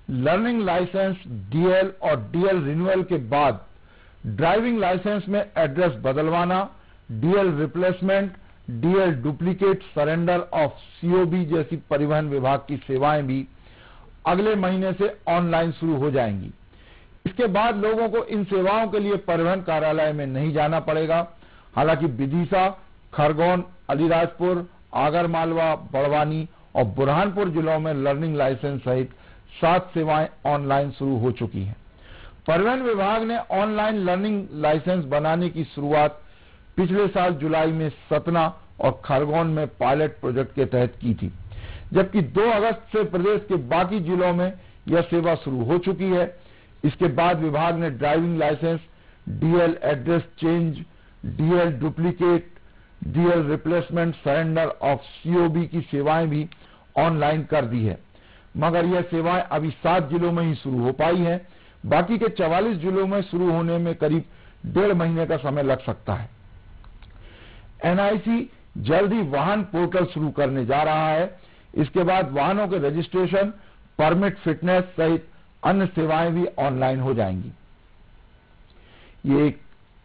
Learning licence, DL और DL renewal के बाद ड्राइविंग लाइसेंस में एड्रेस बदलवाना, DL replacement, DL duplicate, surrender of COB जैसी परिवहन विभाग की सेवाएं भी अगले महीने से ऑनलाइन शुरू हो जाएंगी। इसके बाद लोगों को इन सेवाओं के लिए परिवहन कार्यालय में नहीं जाना पड़ेगा। हालांकि विदिशा, खरगोन, अलीराजपुर, आगरमालवा, बड़वानी और बुरहानपुर जिलों में लर्निंग लाइसेंस सहित 7 सेवाएं ऑनलाइन शुरू हो चुकी हैं। परिवहन विभाग ने ऑनलाइन लर्निंग लाइसेंस बनाने की शुरुआत पिछले साल जुलाई में सतना और खरगोन में पायलट प्रोजेक्ट के तहत की थी, जबकि 2 अगस्त से प्रदेश के बाकी जिलों में यह सेवा शुरू हो चुकी है। इसके बाद विभाग ने driving licence, DL address change, DL duplicate, DL replacement, surrender of COB की सेवाएं भी ऑनलाइन कर दी है, मगर यह सेवाएं अभी 7 जिलों में ही शुरू हो पाई हैं। बाकी के 44 जिलों में शुरू होने में करीब 1.5 महीने का समय लग सकता है। एनआईसी जल्द ही वाहन पोर्टल शुरू करने जा रहा है। इसके बाद वाहनों के रजिस्ट्रेशन, परमिट, फिटनेस सहित अन्य सेवाएं भी ऑनलाइन हो जाएंगी। ये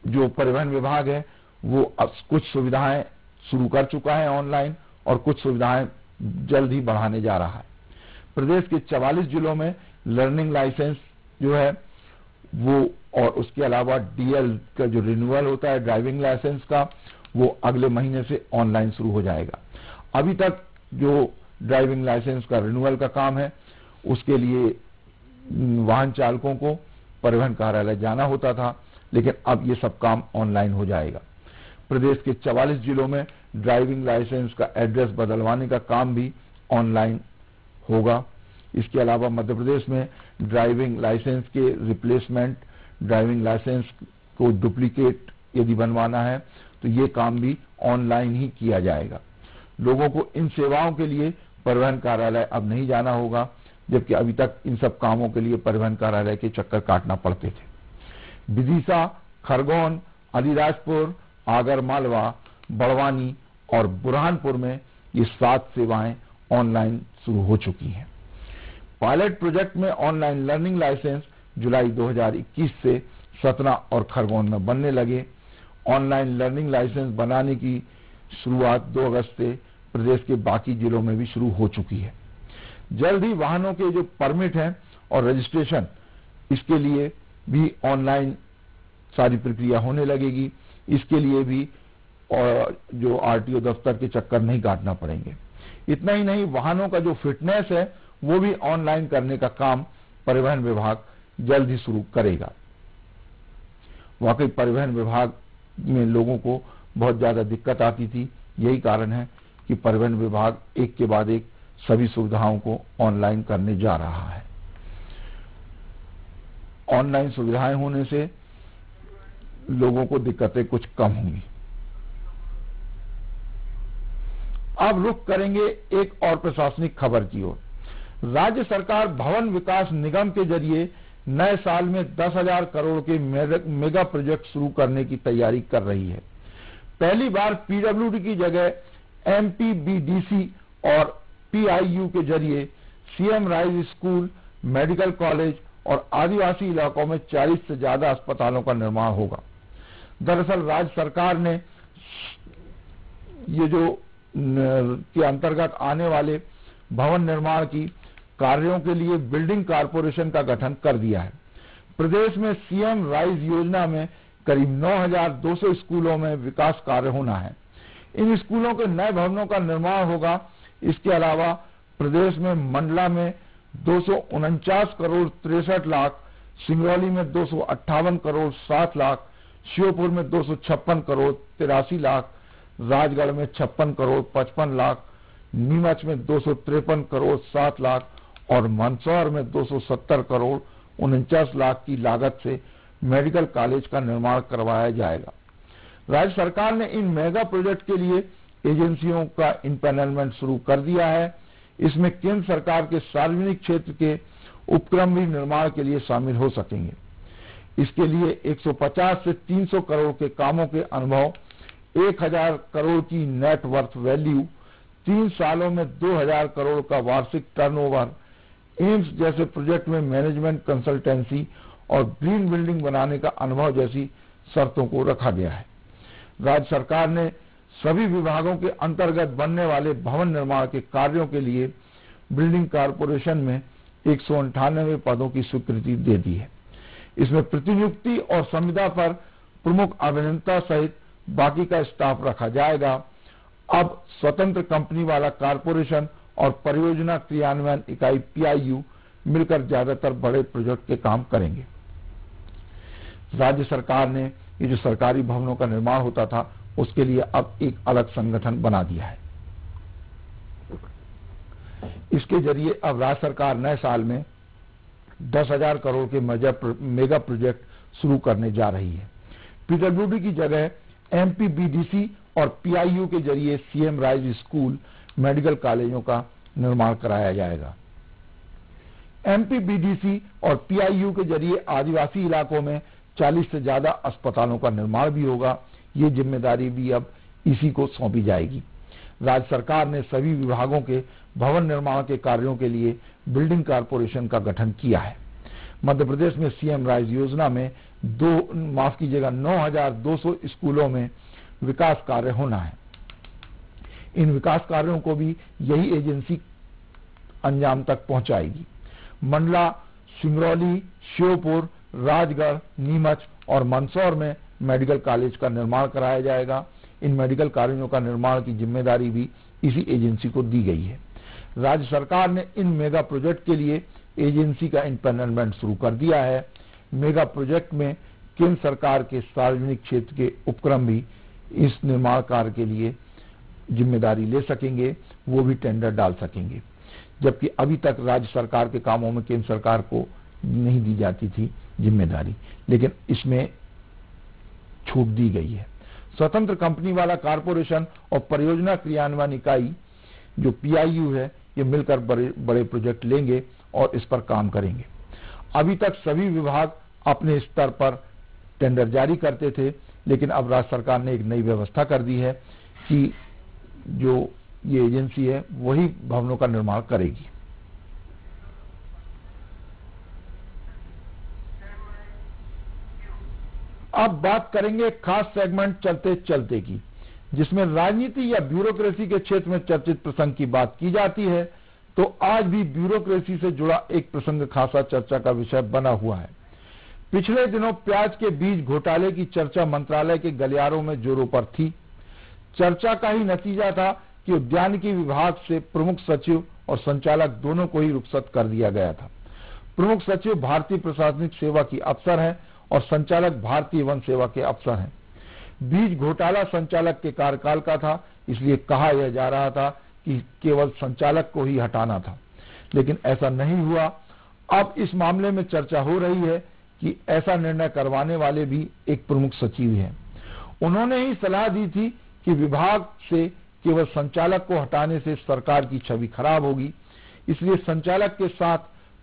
जो परिवहन विभाग है वो अब कुछ सुविधाएं शुरू कर चुका है ऑनलाइन और कुछ सुविधाएं जल्द ही बढ़ाने जा रहा है। प्रदेश के 44 जिलों में लर्निंग लाइसेंस जो है वो और उसके अलावा डीएल का जो रिन्यूअल होता है ड्राइविंग लाइसेंस का, वो अगले महीने से ऑनलाइन शुरू हो जाएगा। अभी तक जो ड्राइविंग लाइसेंस का रिन्यूअल का काम है उसके लिए वाहन चालकों को परिवहन कार्यालय जाना होता था, लेकिन अब ये सब काम ऑनलाइन हो जाएगा। प्रदेश के 44 जिलों में ड्राइविंग लाइसेंस का एड्रेस बदलवाने का काम भी ऑनलाइन होगा। इसके अलावा मध्य प्रदेश में ड्राइविंग लाइसेंस के रिप्लेसमेंट, ड्राइविंग लाइसेंस को डुप्लीकेट यदि बनवाना है तो ये काम भी ऑनलाइन ही किया जाएगा। लोगों को इन सेवाओं के लिए परिवहन कार्यालय अब नहीं जाना होगा, जबकि अभी तक इन सब कामों के लिए परिवहन कार्यालय के चक्कर काटना पड़ते थे। विदिशा, खरगोन, अलीराजपुर, आगरमालवा, बड़वानी और बुरहानपुर में ये 7 सेवाएं ऑनलाइन शुरू हो चुकी हैं। पायलट प्रोजेक्ट में ऑनलाइन लर्निंग लाइसेंस जुलाई 2021 से सतना और खरगोन में बनने लगे। ऑनलाइन लर्निंग लाइसेंस बनाने की शुरुआत 2 अगस्त से प्रदेश के बाकी जिलों में भी शुरू हो चुकी है। जल्द ही वाहनों के जो परमिट हैं और रजिस्ट्रेशन, इसके लिए भी ऑनलाइन सारी प्रक्रिया होने लगेगी। इसके लिए भी और जो आरटीओ दफ्तर के चक्कर नहीं काटना पड़ेंगे। इतना ही नहीं, वाहनों का जो फिटनेस है वो भी ऑनलाइन करने का काम परिवहन विभाग जल्द ही शुरू करेगा। वाकई परिवहन विभाग में लोगों को बहुत ज्यादा दिक्कत आती थी। यही कारण है कि परिवहन विभाग एक के बाद एक सभी सुविधाओं को ऑनलाइन करने जा रहा है। ऑनलाइन सुविधाएं होने से लोगों को दिक्कतें कुछ कम होंगी। अब रुख करेंगे एक और प्रशासनिक खबर की ओर। राज्य सरकार भवन विकास निगम के जरिए नए साल में 10,000 करोड़ के मेगा प्रोजेक्ट शुरू करने की तैयारी कर रही है। पहली बार पीडब्ल्यूडी की जगह एमपीबीडीसी और पीआईयू के जरिए CM rise school, medical college और आदिवासी इलाकों में 40 से ज्यादा अस्पतालों का निर्माण होगा। दरअसल राज्य सरकार ने ये जो के अंतर्गत आने वाले भवन निर्माण की कार्यों के लिए बिल्डिंग कारपोरेशन का गठन कर दिया है। प्रदेश में सीएम राइज योजना में करीब 9,200 स्कूलों में विकास कार्य होना है। इन स्कूलों के नए भवनों का निर्माण होगा। इसके अलावा प्रदेश में मंडला में 249 करोड़ 63 लाख, सिंगरौली में 258 करोड़ 7 लाख, श्योपुर में 256 करोड़ 83 लाख, राजगढ़ में 56 करोड़ 55 लाख, नीमच में 253 करोड़ 7 लाख और मंदसौर में 270 करोड़ 49 लाख की लागत से मेडिकल कॉलेज का निर्माण करवाया जाएगा। राज्य सरकार ने इन मेगा प्रोजेक्ट के लिए एजेंसियों का इम्पैनलमेंट शुरू कर दिया है। इसमें केंद्र सरकार के सार्वजनिक क्षेत्र के उपक्रम भी निर्माण के लिए शामिल हो सकेंगे। इसके लिए 150 से 300 करोड़ के कामों के अनुभव, 1,000 करोड़ की नेट वर्थ वैल्यू, 3 सालों में 2,000 करोड़ का वार्षिक टर्नओवर, एम्स जैसे प्रोजेक्ट में मैनेजमेंट कंसल्टेंसी और ग्रीन बिल्डिंग बनाने का अनुभव जैसी शर्तों को रखा गया है। राज्य सरकार ने सभी विभागों के अंतर्गत बनने वाले भवन निर्माण के कार्यों के लिए बिल्डिंग कॉर्पोरेशन में 198 पदों की स्वीकृति दे दी है। इसमें प्रतिनियुक्ति और संविदा पर प्रमुख अभियंता सहित बाकी का स्टाफ रखा जाएगा। अब स्वतंत्र कंपनी वाला कॉर्पोरेशन और परियोजना क्रियान्वयन इकाई PIU मिलकर ज्यादातर बड़े प्रोजेक्ट के काम करेंगे। राज्य सरकार ने ये जो सरकारी भवनों का निर्माण होता था उसके लिए अब एक अलग संगठन बना दिया है। इसके जरिए अब राज्य सरकार नए साल में 10,000 करोड़ के मेगा प्रोजेक्ट शुरू करने जा रही है। PWD की जगह MPBDC और PIU के जरिए CM राइज स्कूल मेडिकल कॉलेजों का निर्माण कराया जाएगा। MPBDC और PIU के जरिए आदिवासी इलाकों में 40 से ज्यादा अस्पतालों का निर्माण भी होगा। ये जिम्मेदारी भी अब इसी को सौंपी जाएगी। राज्य सरकार ने सभी विभागों के भवन निर्माण के कार्यों के लिए बिल्डिंग कॉर्पोरेशन का गठन किया है। मध्य प्रदेश में CM राइज योजना में 9,200 स्कूलों में विकास कार्य होना है। इन विकास कार्यों को भी यही एजेंसी अंजाम तक पहुंचाएगी। मंडला, सिंगरौली, श्योपुर, राजगढ़, नीमच और मंदसौर में मेडिकल कॉलेज का निर्माण कराया जाएगा। इन मेडिकल कॉलेजों का निर्माण की जिम्मेदारी भी इसी एजेंसी को दी गई है। राज्य सरकार ने इन मेगा प्रोजेक्ट के लिए एजेंसी का इम्पैनलमेंट शुरू कर दिया है। मेगा प्रोजेक्ट में केंद्र सरकार के सार्वजनिक क्षेत्र के उपक्रम भी इस निर्माण कार्य के लिए जिम्मेदारी ले सकेंगे, वो भी टेंडर डाल सकेंगे, जबकि अभी तक राज्य सरकार के कामों में केंद्र सरकार को नहीं दी जाती थी जिम्मेदारी, लेकिन इसमें छूट दी गई है। स्वतंत्र कंपनी वाला कॉर्पोरेशन और परियोजना क्रियान्वयन इकाई जो PIU है, ये मिलकर बड़े प्रोजेक्ट लेंगे और इस पर काम करेंगे। अभी तक सभी विभाग अपने स्तर पर टेंडर जारी करते थे, लेकिन अब राज्य सरकार ने एक नई व्यवस्था कर दी है कि जो ये एजेंसी है वही भवनों का निर्माण करेगी। अब बात करेंगे खास सेगमेंट चलते चलते की, जिसमें राजनीति या ब्यूरोक्रेसी के क्षेत्र में चर्चित प्रसंग की बात की जाती है। तो आज भी ब्यूरोक्रेसी से जुड़ा एक प्रसंग खासा चर्चा का विषय बना हुआ है। पिछले दिनों प्याज के बीज घोटाले की चर्चा मंत्रालय के गलियारों में जोरों पर थी। चर्चा का ही नतीजा था कि उद्यानिकी विभाग से प्रमुख सचिव और संचालक दोनों को ही रुखसत कर दिया गया था। प्रमुख सचिव भारतीय प्रशासनिक सेवा की अफसर हैं और संचालक भारतीय वन सेवा के अफसर हैं। बीज घोटाला संचालक के कार्यकाल का था, इसलिए कहा यह जा रहा था कि केवल संचालक को ही हटाना था, लेकिन ऐसा नहीं हुआ। अब इस मामले में चर्चा हो रही है कि ऐसा निर्णय करवाने वाले भी एक प्रमुख सचिव हैं। उन्होंने ही सलाह दी थी कि विभाग से केवल संचालक को हटाने से सरकार की छवि खराब होगी, इसलिए संचालक के साथ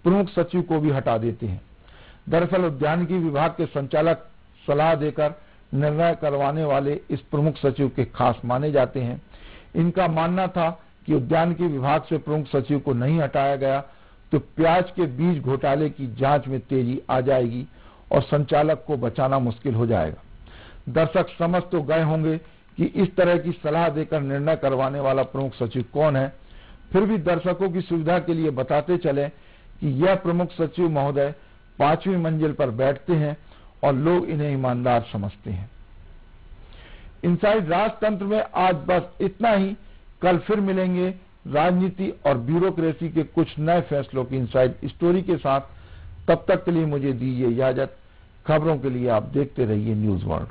प्रमुख सचिव को भी हटा देते हैं। दरअसल उद्यानिकी विभाग के संचालक सलाह देकर निर्णय करवाने वाले इस प्रमुख सचिव के खास माने जाते हैं। इनका मानना था कि उद्यानिकी विभाग से प्रमुख सचिव को नहीं हटाया गया तो प्याज के बीज घोटाले की जांच में तेजी आ जाएगी और संचालक को बचाना मुश्किल हो जाएगा। दर्शक समझ तो गए होंगे कि इस तरह की सलाह देकर निर्णय करवाने वाला प्रमुख सचिव कौन है। फिर भी दर्शकों की सुविधा के लिए बताते चले कि यह प्रमुख सचिव महोदय 5वीं मंजिल पर बैठते हैं और लोग इन्हें ईमानदार समझते हैं। इनसाइड राजतंत्र में आज बस इतना ही। कल फिर मिलेंगे राजनीति और ब्यूरोक्रेसी के कुछ नए फैसलों की इनसाइड स्टोरी के साथ। तब तक के लिए मुझे दीजिए इजाजत। खबरों के लिए आप देखते रहिए न्यूज वर्ल्ड।